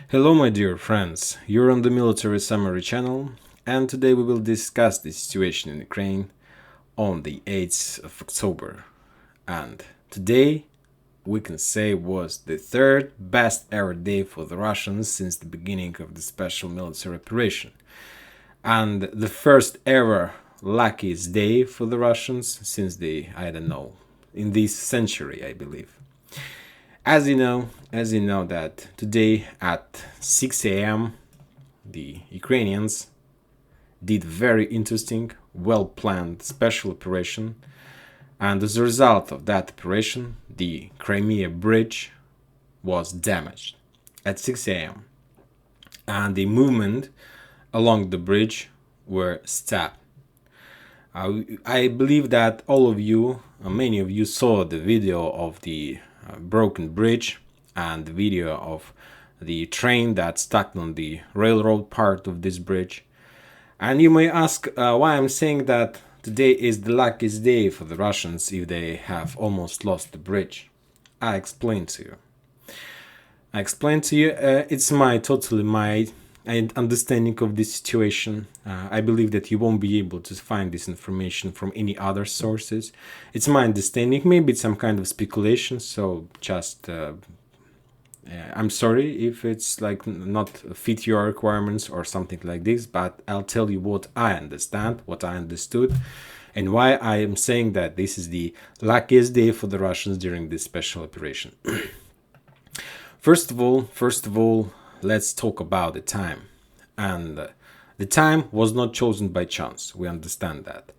Hello my dear friends, you're on the Military Summary channel, and today we will discuss the situation in Ukraine on the 8th of October. And today we can say was the third best ever day for the Russians since the beginning of the special military operation. And the first ever luckiest day for the Russians since in this century, I believe. As you know that today at 6 a.m. the Ukrainians did very interesting, well-planned special operation, and as a result of that operation, the Crimea Bridge was damaged at 6 a.m. and the movement along the bridge were stopped. I believe that many of you saw the video of the broken bridge and the video of the train that stuck on the railroad part of this bridge. And you may ask why I'm saying that today is the luckiest day for the Russians if they have almost lost the bridge. I explain to you. It's totally my understanding of this situation. I believe that you won't be able to find this information from any other sources. It's my understanding. Maybe it's some kind of speculation. So just I'm sorry if it's like not fit your requirements or something like this. But I'll tell you what I understand, what I understood, and why I am saying that this is the luckiest day for the Russians during this special operation. First of all, let's talk about the time. And the time was not chosen by chance. We understand that.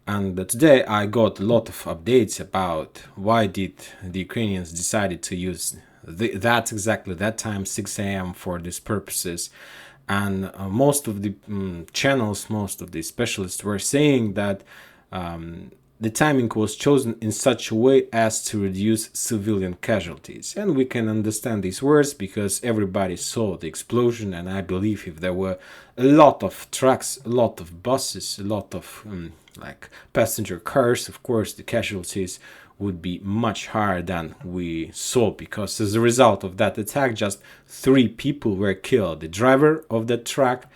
And today I got a lot of updates about why did the Ukrainians decided to use that time, 6 a.m. for these purposes. And most of the channels, most of the specialists were saying that the timing was chosen in such a way as to reduce civilian casualties. And we can understand these words because everybody saw the explosion, and I believe if there were a lot of trucks, a lot of buses, a lot of passenger cars, of course the casualties would be much higher than we saw, because as a result of that attack just 3 people were killed: the driver of the truck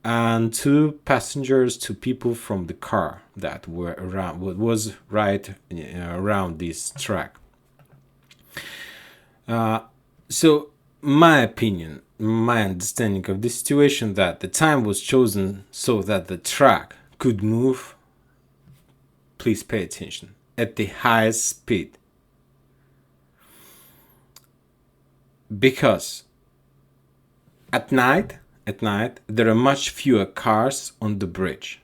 and 2 passengers, 2 people from the car that was right around this track. So my opinion, my understanding of the situation, that the time was chosen so that the truck could move, please pay attention, at the highest speed. Because at night there are much fewer cars on the bridge.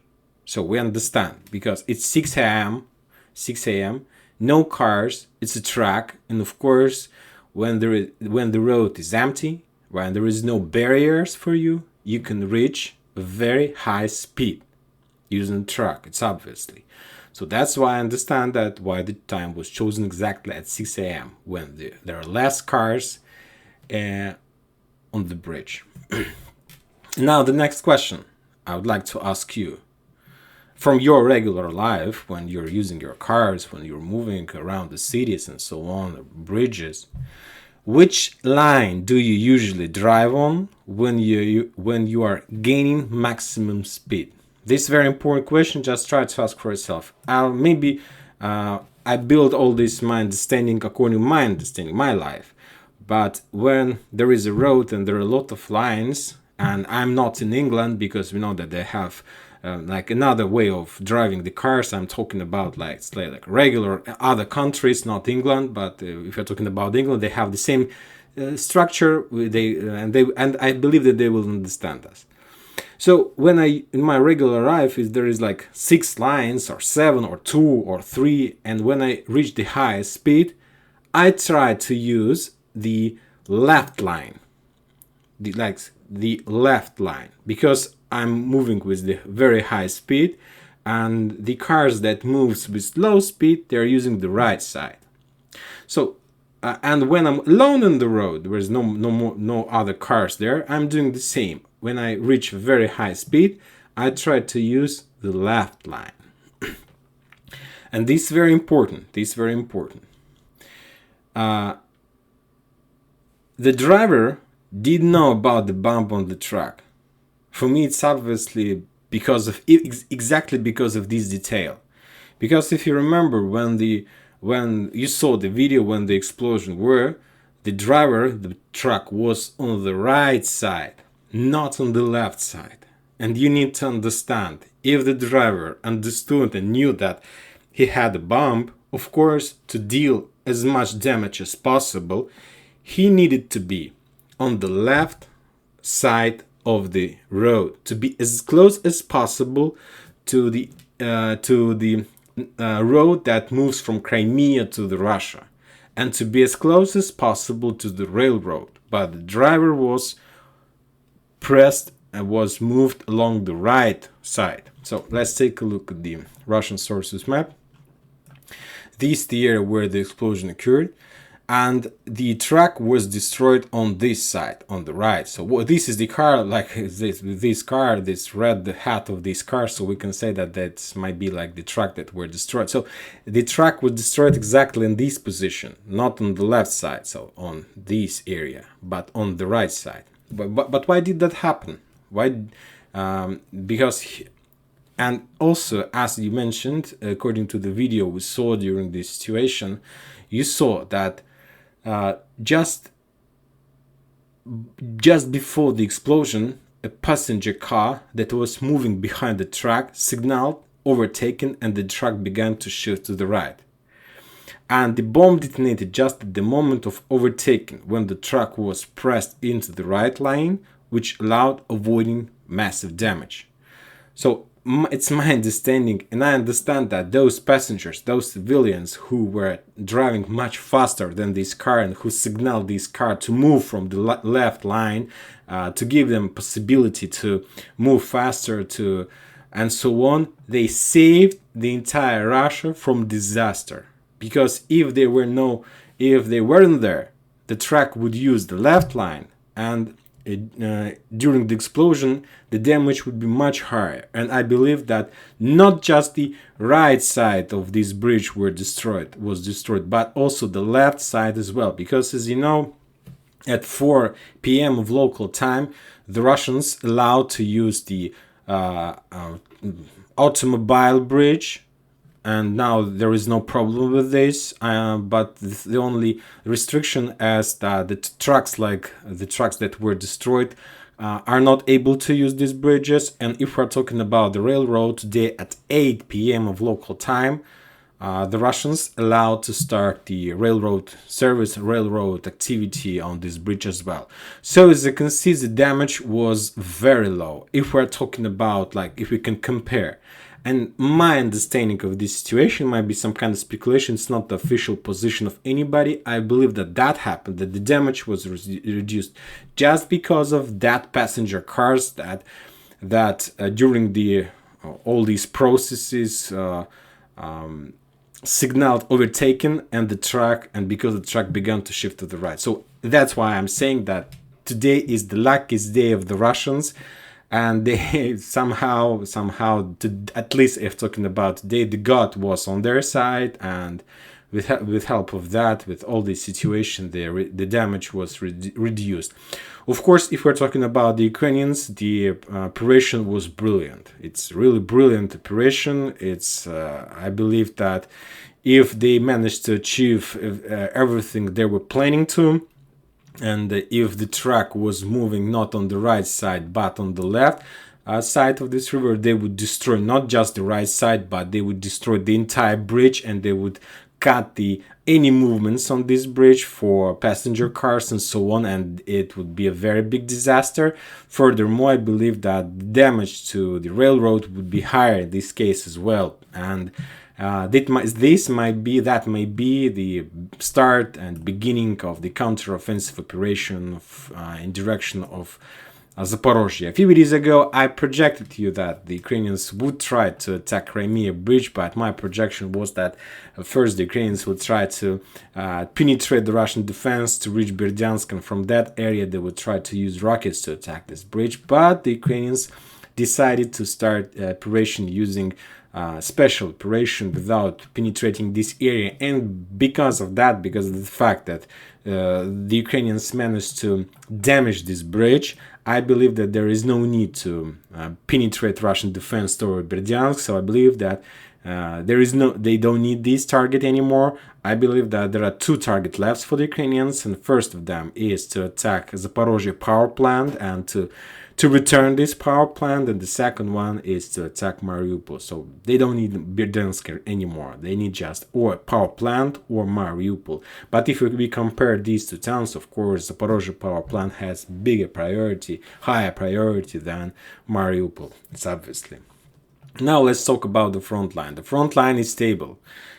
So we understand, because it's 6 a.m, no cars, it's a track, and of course when the road is empty, when there is no barriers for you, you can reach a very high speed using the truck. It's obviously. So that's why I understand that why the time was chosen exactly at 6 a.m. when there are less cars on the bridge. Now the next question I would like to ask you, from your regular life, when you're using your cars, when you're moving around the cities and so on, bridges, which line do you usually drive on when you are gaining maximum speed? This is a very important question. Just try to ask for yourself. I build all this my understanding according to my understanding, my life. But when there is a road and there are a lot of lines, and I'm not in England, because we know that they have another way of driving the cars. I'm talking about like regular other countries, not England. But if you're talking about England, they have the same structure. And I believe that they will understand us. So when in my regular life, there is like 6 lines or 7 or 2 or 3, and when I reach the highest speed, I try to use the left line, the left line, because I'm moving with the very high speed, and the cars that moves with low speed, they're using the right side. So and when I'm alone on the road, there is no other cars there, I'm doing the same. When I reach very high speed, I try to use the left line. And this is very important. The driver did know about the bomb on the truck? For me, it's obviously exactly because of this detail. Because if you remember when you saw the video when the explosion were, the driver, the truck was on the right side, not on the left side. And you need to understand, if the driver understood and knew that he had a bomb, of course, to deal as much damage as possible, he needed to be on the left side of the road, to be as close as possible to the road that moves from Crimea to the Russia, and to be as close as possible to the railroad. But the driver was pressed and was moved along the right side. So let's take a look at the Russian sources map. This is the area where the explosion occurred, and the truck was destroyed on this side, on the right. So this is the car, like this car, this red hat of this car, so we can say that that might be like the truck that were destroyed. So the truck was destroyed exactly in this position, not on the left side, so on this area, but on the right side. But why did that happen? Why? Because and also, as you mentioned, according to the video we saw during this situation, you saw that just before the explosion, a passenger car that was moving behind the truck signaled overtaken, and the truck began to shift to the right. And the bomb detonated just at the moment of overtaking, when the truck was pressed into the right lane, which allowed avoiding massive damage. So it's my understanding, and I understand that those passengers, those civilians who were driving much faster than this car and who signaled this car to move from the left line, to give them possibility to move faster, to and so on, they saved the entire Russia from disaster. Because if they weren't there, the truck would use the left line, and during the explosion, the damage would be much higher. And I believe that not just the right side of this bridge was destroyed, but also the left side as well. Because, as you know, at 4 p.m. of local time, the Russians allowed to use the automobile bridge, and now there is no problem with this, but the only restriction is that the trucks, like the trucks that were destroyed, are not able to use these bridges. And if we're talking about the railroad, today at 8 p.m. of local time, the Russians allowed to start the railroad service, railroad activity on this bridge as well. So as you can see, the damage was very low. If we're talking about, like, if we can compare, and my understanding of this situation might be some kind of speculation, it's not the official position of anybody. I believe that happened, that the damage was reduced just because of that passenger cars that during the all these processes signaled overtaken, and because the truck began to shift to the right. So that's why I'm saying that today is the luckiest day of the Russians. And they somehow, at least if talking about today, the God was on their side, and with help of that, with all this situation, the damage was reduced. Of course, if we're talking about the Ukrainians, the operation was brilliant. It's really brilliant operation. It's I believe that if they managed to achieve everything they were planning to, and if the truck was moving not on the right side but on the left side of this river, they would destroy not just the right side, but they would destroy the entire bridge, and they would cut any movements on this bridge for passenger cars and so on, and it would be a very big disaster. Furthermore, I believe that the damage to the railroad would be higher in this case as well, and that might be the start and beginning of the counter-offensive operation in direction of Zaporizhzhia. A few days ago, I projected to you that the Ukrainians would try to attack Crimea Bridge, but my projection was that first the Ukrainians would try to penetrate the Russian defense to reach Berdyansk, and from that area they would try to use rockets to attack this bridge. But the Ukrainians decided to start operation using special operation without penetrating this area, and because of the fact that the Ukrainians managed to damage this bridge, I believe that there is no need to penetrate Russian defense toward Berdyansk. So I believe that they don't need this target anymore. I believe that there are two targets left for the Ukrainians, and the first of them is to attack Zaporizhzhia power plant and to return this power plant, and the second one is to attack Mariupol. So they don't need Berdyansk anymore. They need just or power plant or Mariupol. But if we compare these two towns, of course, Zaporizhzhia power plant has higher priority than Mariupol. It's obviously. Now let's talk about the front line. The front line is stable.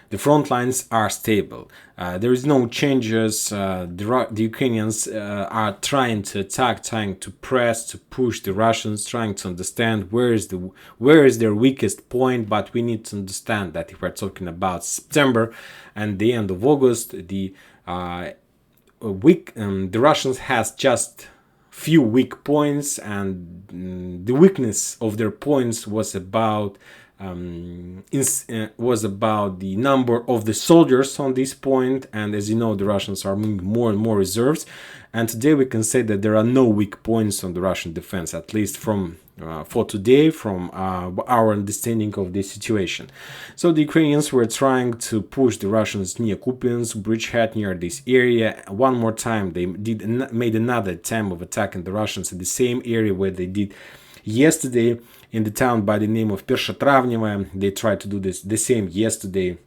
The front lines are stable. There is no changes. The Ukrainians are trying to attack, trying to press, to push the Russians, trying to understand where is their weakest point. But we need to understand that if we're talking about September and the end of August, the Russians has just few weak points, and the weakness of their points was about the number of the soldiers on this point. And as you know, the Russians are moving more and more reserves, and today we can say that there are no weak points on the Russian defense, at least for today, from our understanding of the situation. So the Ukrainians were trying to push the Russians near Kupiansk bridgehead, near this area. One more time, they made another attempt of attacking the Russians in the same area where they did yesterday in the town by the name of Pershatravneva. They tried to do the same yesterday.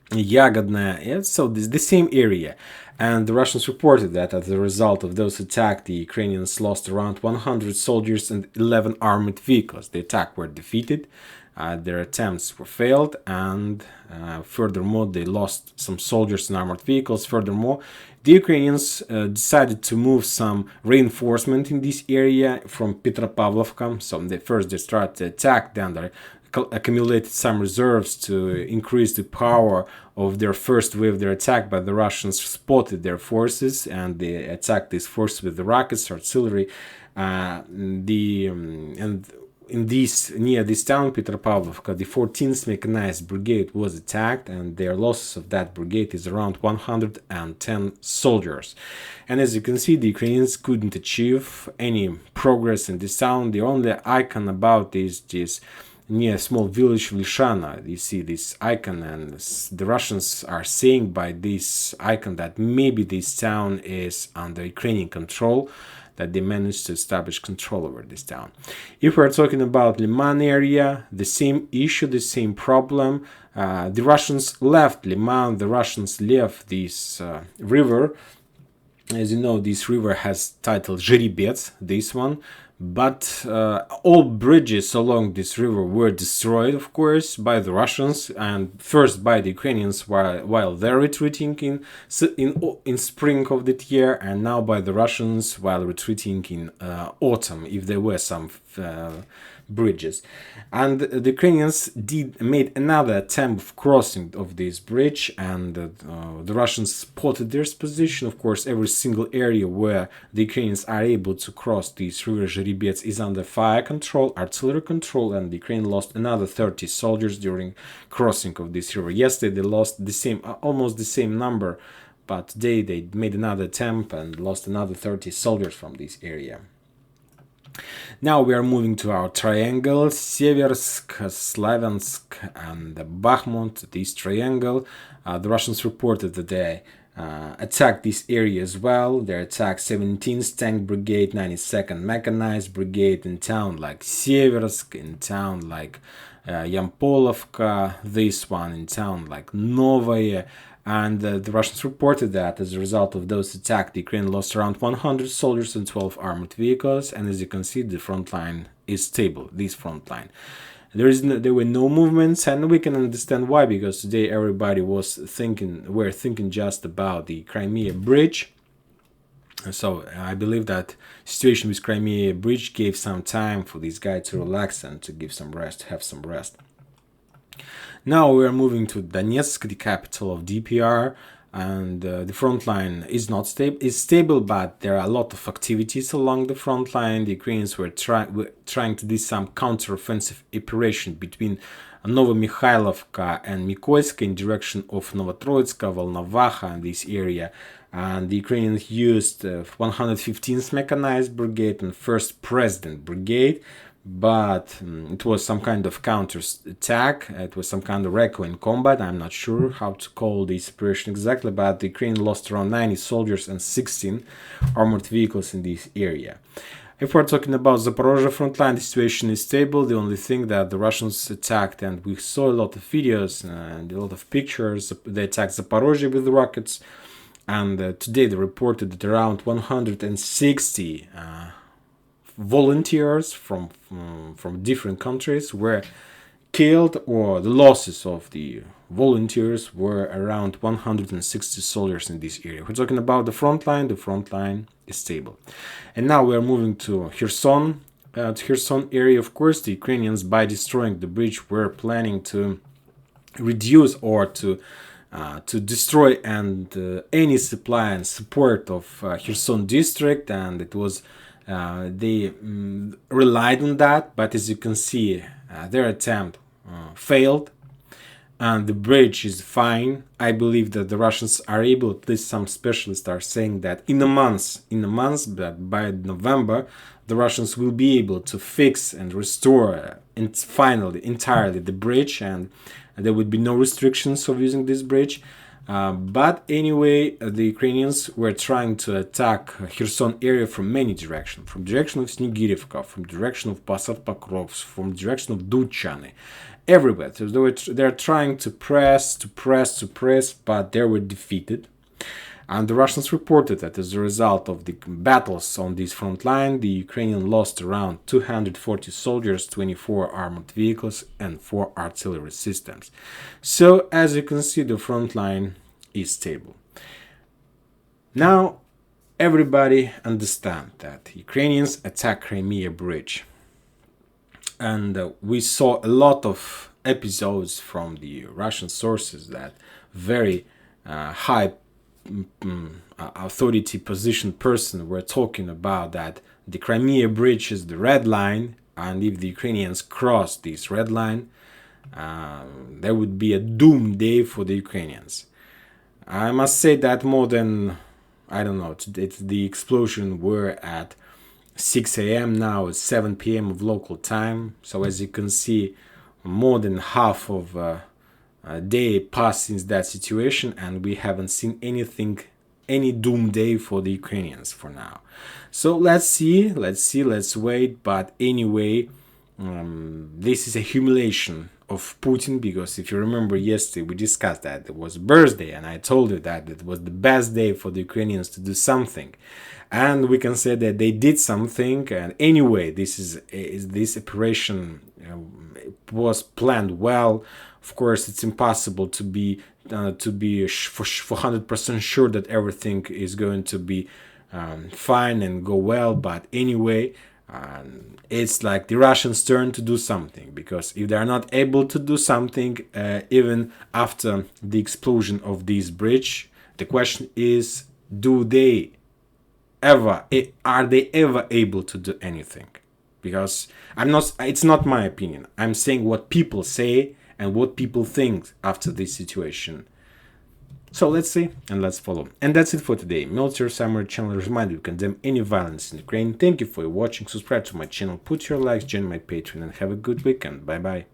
Yagodnaya, so this the same area, and the Russians reported that as a result of those attacks, the Ukrainians lost around 100 soldiers and 11 armored vehicles. The attack were defeated, their attempts were failed, and furthermore, they lost some soldiers and armored vehicles. Furthermore, the Ukrainians decided to move some reinforcement in this area from Petropavlovka. So they started to attack, then they accumulated some reserves to increase the power of their first wave of their attack, but the Russians spotted their forces and they attacked these forces with the rockets, artillery, and near this town, Petropavlovka, the 14th Mechanized Brigade was attacked, and their losses of that brigade is around 110 soldiers. And as you can see, the Ukrainians couldn't achieve any progress in this town. The only icon about this near a small village Lishana, you see this icon, and the Russians are saying by this icon that maybe this town is under Ukrainian control, that they managed to establish control over this town. If we're talking about Liman area, the same issue, the same problem. The Russians left Liman, the Russians left this river. As you know, this river has title Zheribets, this one. But all bridges along this river were destroyed, of course, by the Russians, and first by the Ukrainians while they're retreating in spring of that year, and now by the Russians while retreating in autumn, if there were some bridges. And the Ukrainians made another attempt of crossing of this bridge, and the Russians spotted their position. Of course, every single area where the Ukrainians are able to cross this river Zheribets is under fire control, artillery control, and the Ukraine lost another 30 soldiers during crossing of this river. Yesterday they lost almost the same number, but today they made another attempt and lost another 30 soldiers from this area. Now we are moving to our triangle, Sieversk, Slavyansk, and Bakhmut. This triangle, the Russians reported that they attacked this area as well. They attacked 17th Tank Brigade, 92nd Mechanized Brigade in town like Sieversk, in town like Yampolovka, this one in town like Novaya. And the Russians reported that as a result of those attacks, the Ukraine lost around 100 soldiers and 12 armored vehicles. And as you can see, the front line is stable, this front line. There were no movements, and we can understand why, because today everybody were thinking just about the Crimea Bridge. So I believe that situation with Crimea Bridge gave some time for this guy to relax and to give some rest, have some rest. Now we are moving to Donetsk, the capital of DPR, and the front line is not stable. It's stable, but there are a lot of activities along the front line. The Ukrainians were trying to do some counter-offensive operation between Novomikhailivka and Mykolaiv in direction of Novotroitska, Volnovakha, and this area. and the Ukrainians used 115th Mechanized Brigade and 1st President Brigade, but it was some kind of counter-attack. It was some kind of recon in combat. I'm not sure how to call this operation exactly, but the Ukraine lost around 90 soldiers and 16 armored vehicles in this area. If we're talking about Zaporizhzhia front line, the situation is stable. The only thing that the Russians attacked, and we saw a lot of videos and a lot of pictures, they attacked Zaporizhzhia with rockets, and today they reported that around 160 volunteers from different countries were killed, or the losses of the volunteers were around 160 soldiers in this area. We're talking about the front line is stable. And now we are moving to Kherson. Kherson area, of course, the Ukrainians, by destroying the bridge, were planning to reduce or to destroy and any supply and support of Kherson district, and it was they relied on that, but as you can see, their attempt failed, and the bridge is fine. I believe that the Russians are able, at least some specialists are saying that in a month, that by November, the Russians will be able to fix and restore finally entirely the bridge, and there would be no restrictions of using this bridge. But anyway, the Ukrainians were trying to attack Kherson area from many directions, from direction of Snigirivka, from direction of Posad Pokrovsk, from direction of Duchany, everywhere. So they're trying to press, but they were defeated. And the Russians reported that as a result of the battles on this front line, the Ukrainian lost around 240 soldiers, 24 armored vehicles, and 4 artillery systems. So, as you can see, the front line is stable. Now, everybody understands that Ukrainians attack Crimea Bridge. And we saw a lot of episodes from the Russian sources that very high authority positioned person were talking about that the Crimea Bridge is the red line, and if the Ukrainians cross this red line, there would be a doom day for the Ukrainians. I must say that more than, I don't know, the explosion were at 6 a.m. now, it's 7 p.m. of local time. So as you can see, more than half of a day passed since that situation, and we haven't seen any doom day for the Ukrainians for now. So let's wait. But anyway, this is a humiliation of Putin, because if you remember yesterday we discussed that it was birthday, and I told you that it was the best day for the Ukrainians to do something, and we can say that they did something. And anyway, this operation was planned well. Of course, it's impossible to be for 100% sure that everything is going to be fine and go well. But anyway, it's like the Russians' turn to do something, because if they are not able to do something, even after the explosion of this bridge, the question is, are they ever able to do anything? Because it's not my opinion. I'm saying what people say and what people think after this situation. So let's see and let's follow. And that's it for today. Military Summary channel. Reminder, you condemn any violence in Ukraine. Thank you for watching. Subscribe to my channel, put your likes, join my Patreon, and have a good weekend. Bye bye.